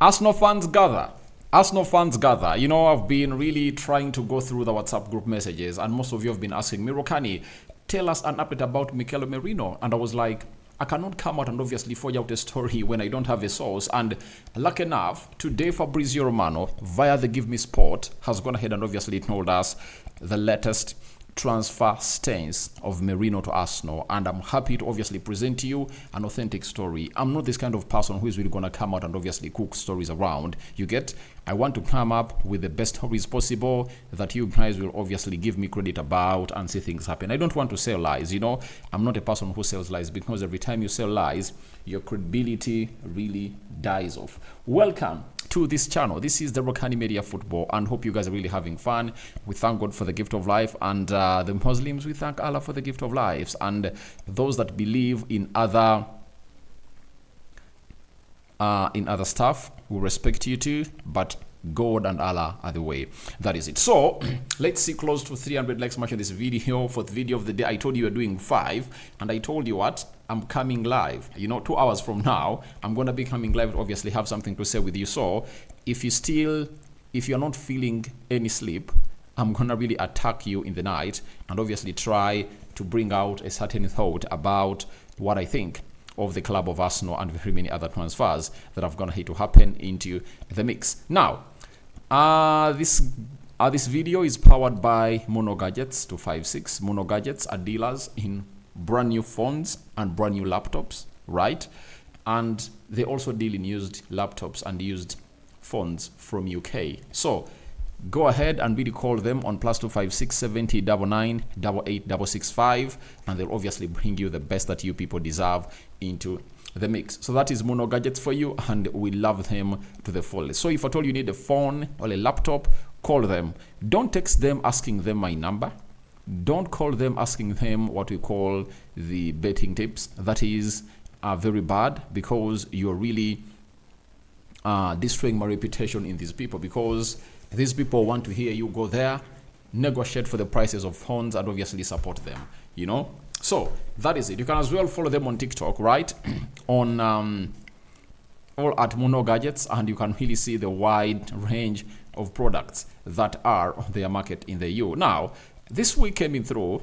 Arsenal fans gather. Arsenal fans gather. You know, I've been really trying to go through the WhatsApp group messages, and most of you have been asking me, Rokani, tell us an update about Mikel Merino. And I was like, I cannot come out and obviously forge out a story when I don't have a source. And lucky enough, today Fabrizio Romano, via the Give Me Sport, has gone ahead and obviously told us the latest transfer stance of Merino to Arsenal, and I'm happy to obviously present to you an authentic story. I'm not this kind of person who is really going to come out and obviously cook stories around. You get? I want to come up with the best stories possible that you guys will obviously give me credit about and see things happen. I don't want to sell lies, you know. I'm not a person who sells lies, because every time you sell lies, your credibility really dies off. Welcome to this channel. This is the Rokani Media Football, and hope you guys are really having fun. We thank God for the gift of life, and the Muslims, we thank Allah for the gift of lives, and those that believe in other stuff, we respect you too, but God and Allah are the way. That is it. So let's see close to 300 likes much on this video. For the video of the day, I told you we're doing 5, and I told you what, I'm coming live, you know, 2 hours from now. I'm gonna be coming live to obviously have something to say with you. So if you're not feeling any sleep, I'm gonna really attack you in the night and obviously try to bring out a certain thought about what I think of the club of Arsenal and very many other transfers that have gonna hit to happen into the mix. Now, this video is powered by Mono Gadgets 256. Mono Gadgets are dealers in brand new phones and brand new laptops, right? And they also deal in used laptops and used phones from UK. So go ahead and really call them on +256 70 99 88 665, and they'll obviously bring you the best that you people deserve into the mix. So that is Mono Gadgets for you, and we love them to the fullest. So if at all you need a phone or a laptop, call them. Don't text them asking them my number. Don't call them asking them what we call the betting tips. That is very bad, because you're really destroying my reputation in these people, because these people want to hear you go there, negotiate for the prices of phones, and obviously support them, you know. So that is it. You can as well follow them on TikTok, right? On all at Mono Gadgets, and you can really see the wide range of products that are on their market in the EU. Now, this week came in through,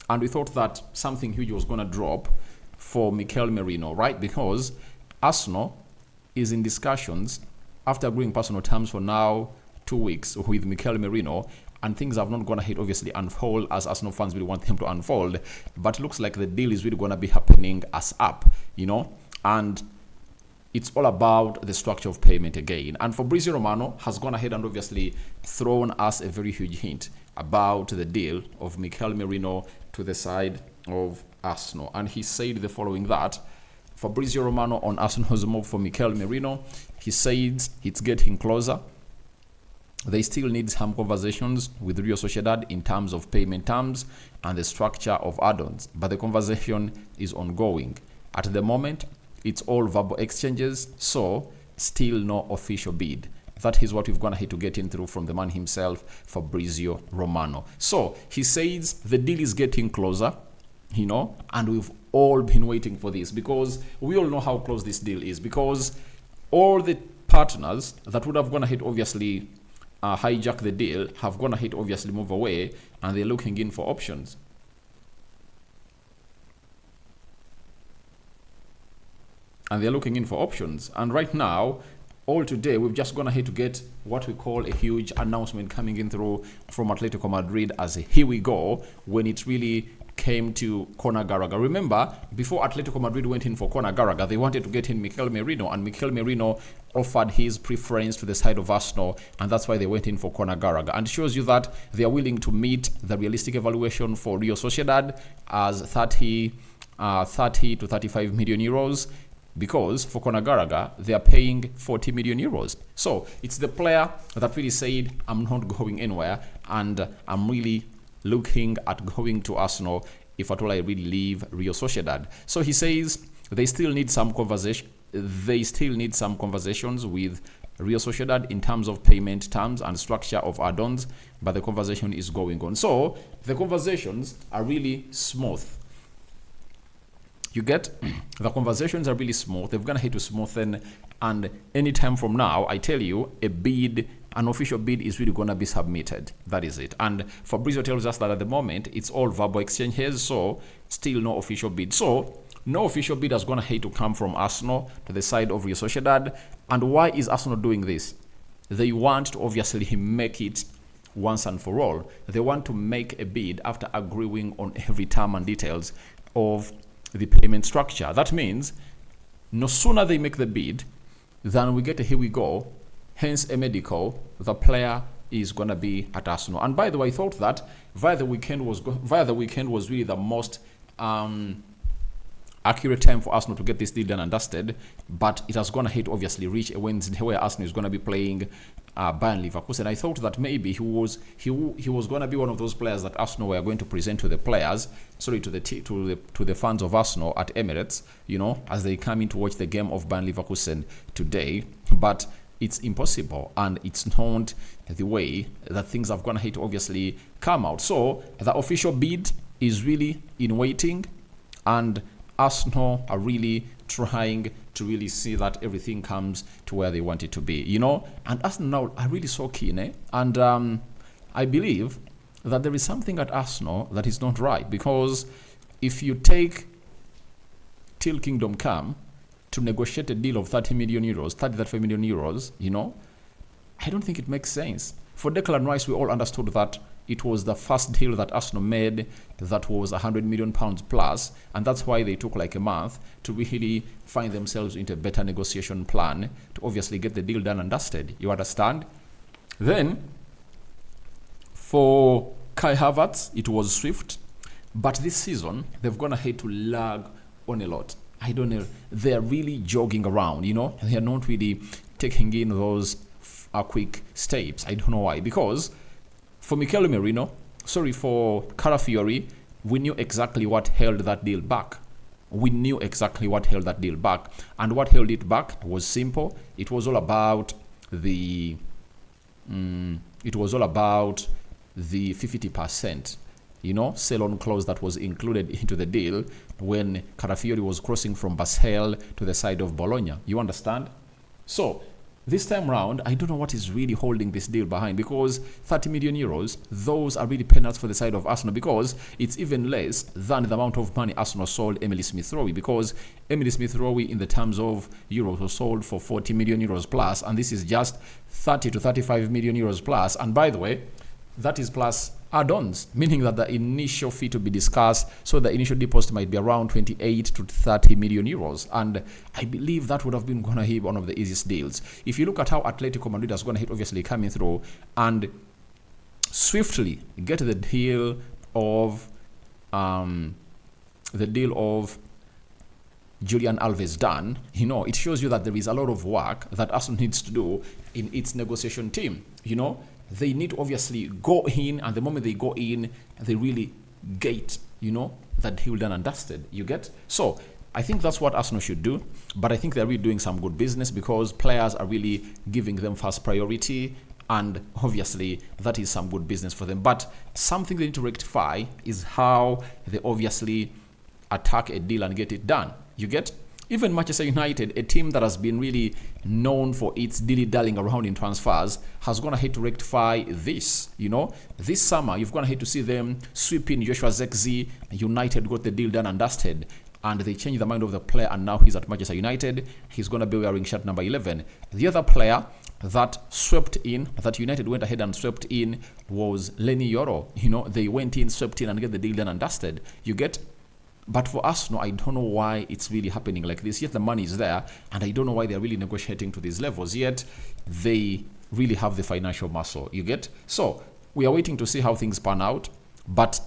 and we thought that something huge was going to drop for Mikel Merino, right? Because Arsenal is in discussions after agreeing personal terms for now 2 weeks with Mikel Merino, and things have not gone ahead obviously unfold as Arsenal fans really want them to unfold, but looks like the deal is really going to be happening as up, you know, and it's all about the structure of payment again. And Fabrizio Romano has gone ahead and obviously thrown us a very huge hint about the deal of Mikel Merino to the side of Arsenal, and he said the following: that Fabrizio Romano on Arsenal's move for Mikel Merino, he says it's getting closer. They still need some conversations with Real Sociedad in terms of payment terms and the structure of add-ons, but the conversation is ongoing. At the moment, it's all verbal exchanges, so still no official bid. That is what we've gone ahead to get in through from the man himself, Fabrizio Romano. So he says the deal is getting closer, you know, and we've all been waiting for this, because we all know how close this deal is, because all the partners that would have gone ahead obviously hijack the deal have gone ahead obviously move away, and they're looking in for options. And right now, all today, we've just gone ahead to get what we call a huge announcement coming in through from Atletico Madrid as a here we go, when it really came to Conor Gallagher. Remember, before Atletico Madrid went in for Conor Gallagher, they wanted to get in Mikel Merino, and Mikel Merino offered his preference to the side of Arsenal, and that's why they went in for Conor Gallagher. And it shows you that they are willing to meet the realistic evaluation for Real Sociedad as 30 to 35 million euros. Because for Conor Gallagher, they are paying 40 million euros. So it's the player that really said, I'm not going anywhere, and I'm really looking at going to Arsenal if at all I really leave Real Sociedad. So he says they still need some conversations with Real Sociedad in terms of payment terms and structure of add-ons, but the conversation is going on. So the conversations are really smooth. You get the conversations are really smooth. They've gone ahead to smoothen And anytime from now, I tell you, an official bid is really going to be submitted. That is it. And Fabrizio tells us that at the moment, it's all verbal exchanges, so still no official bid. So no official bid is going to hate to come from Arsenal to the side of Real Sociedad. And why is Arsenal doing this? They want to obviously make it once and for all. They want to make a bid after agreeing on every term and details of the payment structure. That means no sooner they make the bid than we get a here we go, hence a medical, the player is going to be at Arsenal. And by the way, I thought that via the weekend was really the most accurate time for Arsenal to get this deal done and dusted, but it has gone ahead to obviously reach a Wednesday where Arsenal is going to be playing Bayern Leverkusen. I thought that maybe he was going to be one of those players that Arsenal were going to present to the players, to the fans of Arsenal at Emirates, as they come in to watch the game of Bayern Leverkusen today. But it's impossible, and it's not the way that things have gone ahead to obviously come out. So the official bid is really in waiting, and Arsenal are really trying to really see that everything comes to where they want it to be, And Arsenal now are really so keen, And I believe that there is something at Arsenal that is not right, because if you take till Kingdom Come to negotiate a deal of 35 million euros, I don't think it makes sense. For Declan Rice, we all understood that it was the first deal that Arsenal made that was £100 million plus, and that's why they took like a month to really find themselves into a better negotiation plan to obviously get the deal done and dusted. You understand? Then, for Kai Havertz, it was swift, but this season, they've gone ahead to lag on a lot. I don't know. They're really jogging around, They're not really taking in those quick steps. I don't know why. Because for Mikel Merino, for Carafiori, we knew exactly what held that deal back. And what held it back was simple. It was all about the 50%, sell-on clause that was included into the deal when Carafiori was crossing from Basel to the side of Bologna. You understand? So this time round, I don't know what is really holding this deal behind, because 30 million euros, those are really peanuts for the side of Arsenal, because it's even less than the amount of money Arsenal sold Emily Smith-Rowe, because Emily Smith-Rowe in the terms of euros was sold for 40 million euros plus, and this is just 30 to 35 million euros plus. And by the way, that is plus add-ons, meaning that the initial fee to be discussed, so the initial deposit might be around 28 to 30 million euros. And I believe that would have been going to be one of the easiest deals. If you look at how Atletico Madrid has gone ahead, obviously coming through and swiftly get the deal of Julian Alves done, it shows you that there is a lot of work that Arsenal needs to do in its negotiation team. They need to obviously go in, and the moment they go in, they really get, that deal done and dusted. You get? So I think that's what Arsenal should do, but I think they're really doing some good business, because players are really giving them first priority, and obviously that is some good business for them. But something they need to rectify is how they obviously attack a deal and get it done. You get? Even Manchester United, a team that has been really known for its dilly-dallying around in transfers, has gone ahead to rectify this. This summer, you've gone ahead to see them sweeping Joshua Zirkzee. United got the deal done and dusted, and they changed the mind of the player, and now he's at Manchester United. He's going to be wearing shirt number 11. The other player that United went ahead and swept in was Lenny Yoro. They went in, swept in, and get the deal done and dusted. You get? But for Arsenal, I don't know why it's really happening like this. Yet the money is there, and I don't know why they're really negotiating to these levels. Yet they really have the financial muscle. You get? So we are waiting to see how things pan out. But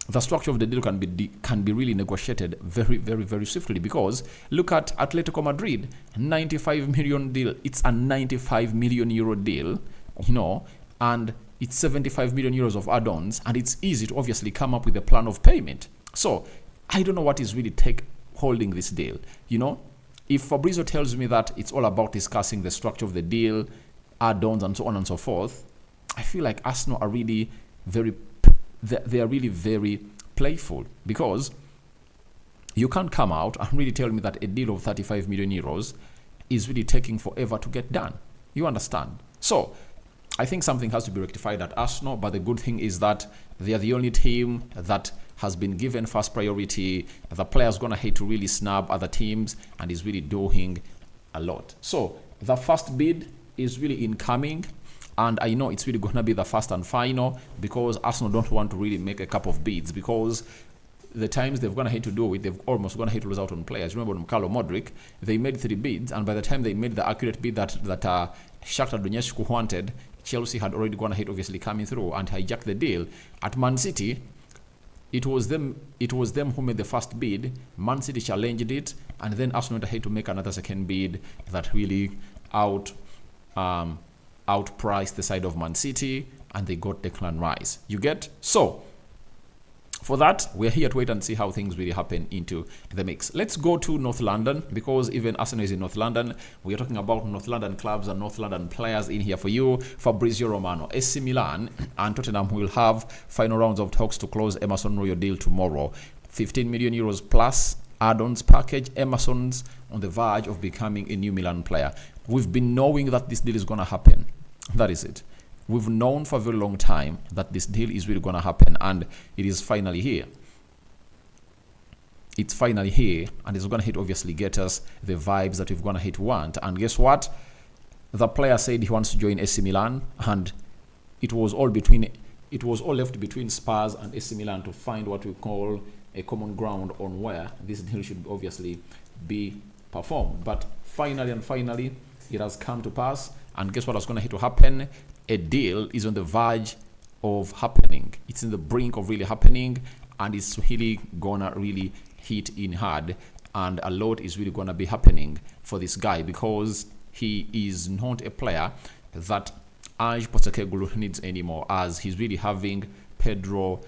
the structure of the deal can be really negotiated very, very, very swiftly, because look at Atletico Madrid, 95 million deal. It's a 95 million euro deal, and it's 75 million euros of add-ons, and it's easy to obviously come up with a plan of payment. So I don't know what is really holding this deal. If Fabrizio tells me that it's all about discussing the structure of the deal, add-ons, and so on and so forth, I feel like Arsenal are really they are really very playful, because you can't come out and really tell me that a deal of 35 million euros is really taking forever to get done. You understand? So I think something has to be rectified at Arsenal, but the good thing is that they are the only team that has been given first priority. The players going to hate to really snub other teams and is really doing a lot. So the first bid is really incoming, and I know it's really going to be the first and final, because Arsenal don't want to really make a couple of bids, because the times they've gonna hate to do it, they've almost gonna hate to lose out on players. Remember Mikel Merino, they made 3 bids, and by the time they made the accurate bid that Shakhtar Donetsk wanted, Chelsea had already gone ahead, obviously coming through and hijacked the deal. At Man City, it was them who made the first bid. Man City challenged it, and then Arsenal had to make another second bid that really outpriced the side of Man City, and they got Declan Rice. You get? So for that, we're here to wait and see how things really happen into the mix. Let's go to North London, because even Arsenal is in North London. We are talking about North London clubs and North London players in here for you. Fabrizio Romano, AC Milan and Tottenham will have final rounds of talks to close Emerson Royal deal tomorrow. 15 million euros plus add-ons package. Emerson's on the verge of becoming a new Milan player. We've been knowing that this deal is going to happen. That is it. We've known for a very long time that this deal is really going to happen, and it is finally here. It's finally here, and it's going to obviously get us the vibes that we've going to want. And guess what? The player said he wants to join AC Milan, and it was all left between Spurs and AC Milan to find what we call a common ground on where this deal should obviously be performed. But finally, it has come to pass. And guess what is going to happen? A deal is on the verge of happening. It's in the brink of really happening, and it's really gonna really hit in hard. And a lot is really gonna be happening for this guy, because he is not a player that Ange Postecoglou needs anymore, as he's really having Pedro.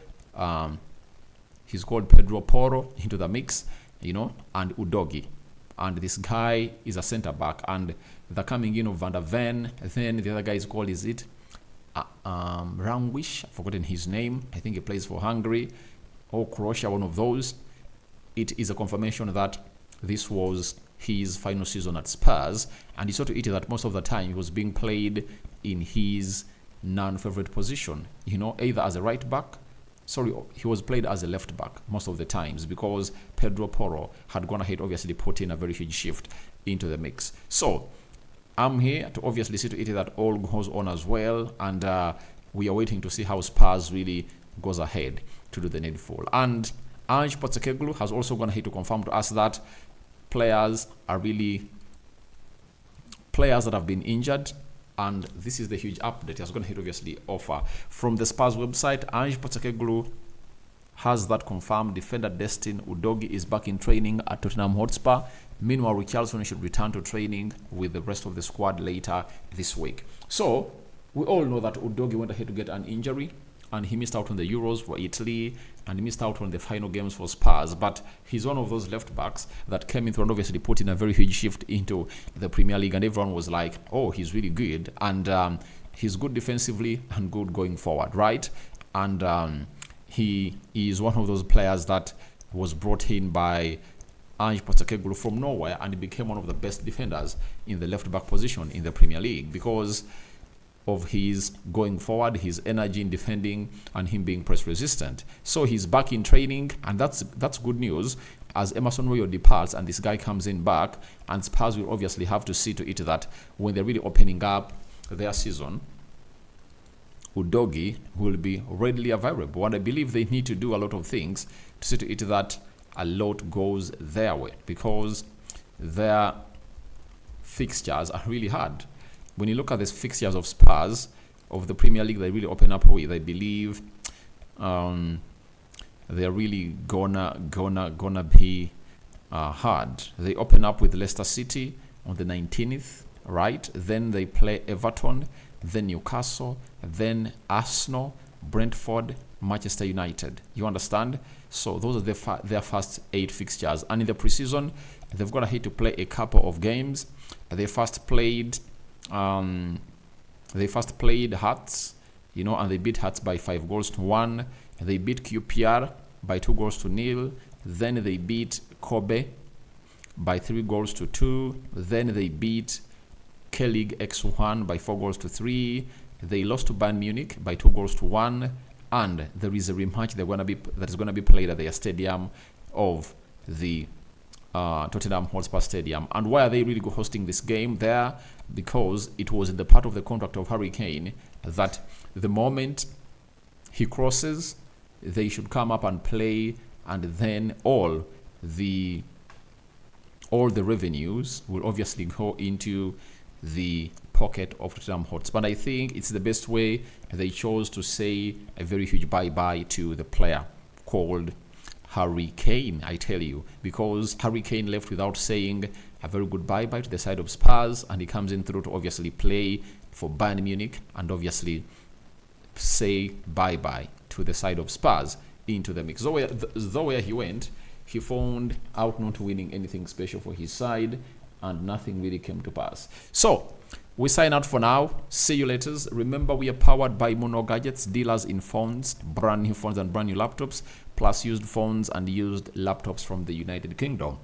He's called Pedro Porro into the mix, and Udogie. And this guy is a centre back, and the coming in of Van der Ven. Then the other guy is called, Rangwish? I've forgotten his name. I think he plays for Hungary or Croatia, one of those. It is a confirmation that this was his final season at Spurs, and he saw to it that most of the time he was being played in his non-favorite position, either as a right back. He was played as a left back most of the times, because Pedro Porro had gone ahead, obviously put in a very huge shift into the mix. So I'm here to obviously see to it that all goes on as well, and we are waiting to see how Spurs really goes ahead to do the needful. And Ange Postecoglou has also gone ahead to confirm to us that players that have been injured. And this is the huge update he has going to obviously offer from the Spurs website. Ange Postecoglou has that confirmed. Defender Destin Udogie is back in training at Tottenham Hotspur. Meanwhile, Richarlison should return to training with the rest of the squad later this week. So we all know that Udogie went ahead to get an injury, and he missed out on the Euros for Italy, and he missed out on the final games for Spurs. But he's one of those left backs that came in through and obviously put in a very huge shift into the Premier League, and everyone was like, oh, he's really good, and he's good defensively and good going forward, right? And he is one of those players that was brought in by Ange Postecoglou from nowhere, and he became one of the best defenders in the left back position in the Premier League because of his going forward, his energy in defending, and him being press resistant. So he's back in training, and that's good news as Emerson Royal departs and this guy comes in back, and Spurs will obviously have to see to it that when they're really opening up their season, Udogie will be readily available. And I believe they need to do a lot of things to see to it that a lot goes their way, because their fixtures are really hard. When you look at the fixtures of Spurs of the Premier League, they really open up with, I believe, they're really gonna be hard. They open up with Leicester City on the 19th, right? Then they play Everton, then Newcastle, then Arsenal, Brentford, Manchester United. You understand? So those are their first 8 fixtures. And in the preseason, they've got to play a couple of games. They first played Hearts, and they beat Hearts by 5-1. They beat QPR by 2-0. Then they beat Kobe by 3-2. Then they beat K-League X1 by 4-3. They lost to Bayern Munich by 2-1. And there is a rematch that is going to be played at their stadium of the Tottenham Hotspur Stadium. And why are they really hosting this game there? Because it was in the part of the contract of Harry Kane that the moment he crosses, they should come up and play, and then all the revenues will obviously go into the pocket of Tottenham Hotspur. But I think it's the best way. They chose to say a very huge bye-bye to the player called Harry Kane, I tell you, because Harry Kane left without saying a very good bye-bye to the side of Spurs, and he comes in through to obviously play for Bayern Munich and obviously say bye-bye to the side of Spurs into the mix. Though where he went, he found out not winning anything special for his side, and nothing really came to pass. So we sign out for now. See you later. Remember, we are powered by Mono Gadgets, dealers in phones, brand new phones and brand new laptops, plus used phones and used laptops from the United Kingdom.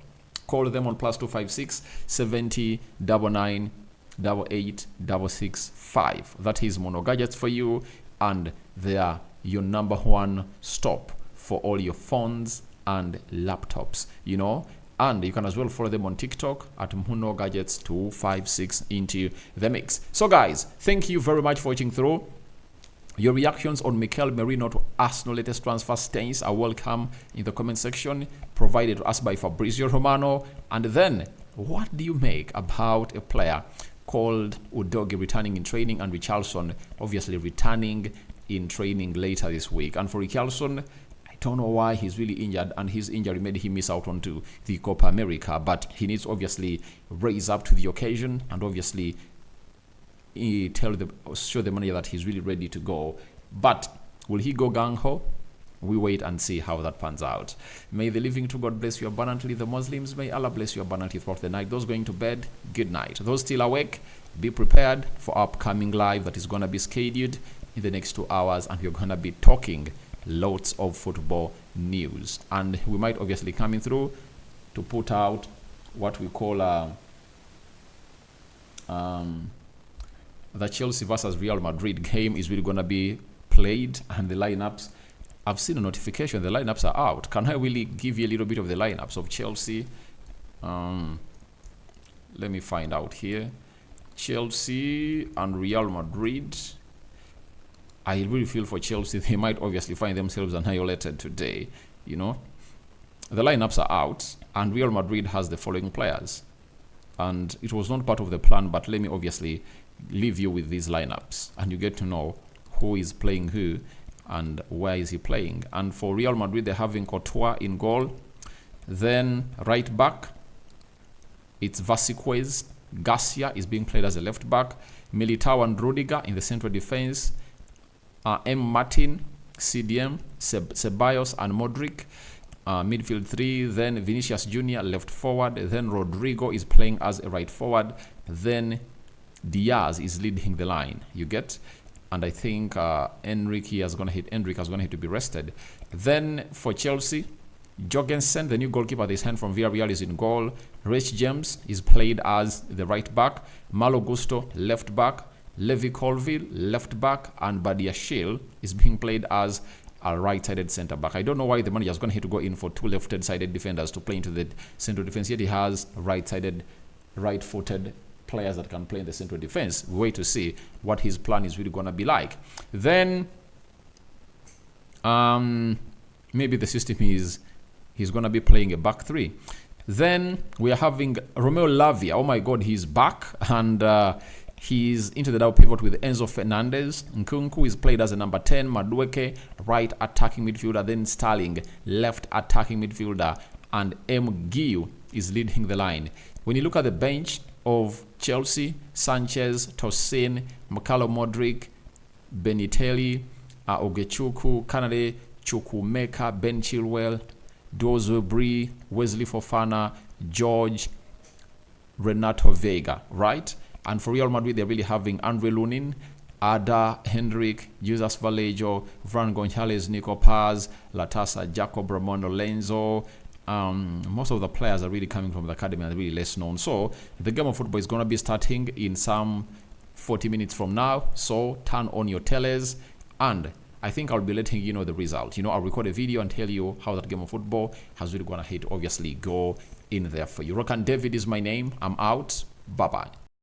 Call them on +256 70 99 88 665. That is Mono Gadgets for you, and they are your number one stop for all your phones and laptops, you know. And you can as well follow them on TikTok at Mono Gadgets 256 into the mix. So guys, thank you very much for watching through. Your reactions on Mikel Merino to Arsenal latest transfer stains are welcome in the comment section, provided to us by Fabrizio Romano. And then, what do you make about a player called Udogie returning in training, and Richarlison obviously returning in training later this week? And for Richarlison, I don't know why he's really injured, and his injury made him miss out onto the Copa America, but he needs to obviously raise up to the occasion and obviously show the manager that he's really ready to go. But will he go gung-ho? We wait and see how that pans out. May the living to God bless you abundantly. The Muslims, may Allah bless you abundantly throughout the night. Those going to bed, good night. Those still awake, be prepared for upcoming live that is going to be scheduled in the next 2 hours, and we're going to be talking lots of football news. And we might obviously coming through to put out what we call the Chelsea versus Real Madrid game is really going to be played, and the lineups, I've seen a notification, the lineups are out. Can I really give you a little bit of the lineups of Chelsea? Let me find out here. Chelsea and Real Madrid. I really feel for Chelsea, they might obviously find themselves annihilated today, you know. The lineups are out, and Real Madrid has the following players. And it was not part of the plan, but let me obviously leave you with these lineups, and you get to know who is playing who and where is he playing. And for Real Madrid, they're having Courtois in goal. Then right back, it's Vasquez. Garcia is being played as a left back. Militao and Rudiger in the central defense. M. Martin, CDM, Ceballos and Modric. Midfield 3. Then Vinicius Jr. left forward. Then Rodrigo is playing as a right forward. Then Diaz is leading the line. You get? And I think Enrique has going to be rested. Then for Chelsea, Jorgensen, the new goalkeeper they signed from Villarreal, is in goal. Rich James is played as the right back. Malo Gusto, left back. Levi Colville, left back. And Badiashile is being played as a right-sided centre back. I don't know why the manager is going to have to go in for two left-sided defenders to play into the central defense, yet he has right-footed players that can play in the central defense. We wait to see what his plan is really going to be like. Then maybe the system is he's going to be playing a back three. Then we are having Romeo Lavia. Oh my God, he's back, and he's into the double pivot with Enzo Fernandez. Nkunku is played as a number 10. Madueke, right attacking midfielder. Then Sterling, left attacking midfielder. And M. Giu is leading the line. When you look at the bench of Chelsea, Sanchez, Tosin, Makalo Modric, Benitelli, Ogechukwu, Kanade, Chukwumeka, Ben Chilwell, Dozobri, Wesley Fofana, George, Renato Vega, right? And for Real Madrid, they're really having Andre Lunin, Ada, Hendrik, Jesus Vallejo, Fran Gonzalez, Nico Paz, Latasa, Jacob Ramondo, Lenzo, most of the players are really coming from the academy and really less known. So the game of football is going to be starting in some 40 minutes from now. So turn on your teles, and I think I'll be letting you know the result. I'll record a video and tell you how that game of football has really gone ahead. Obviously, go in there for you. Rokani David is my name. I'm out. Bye-bye.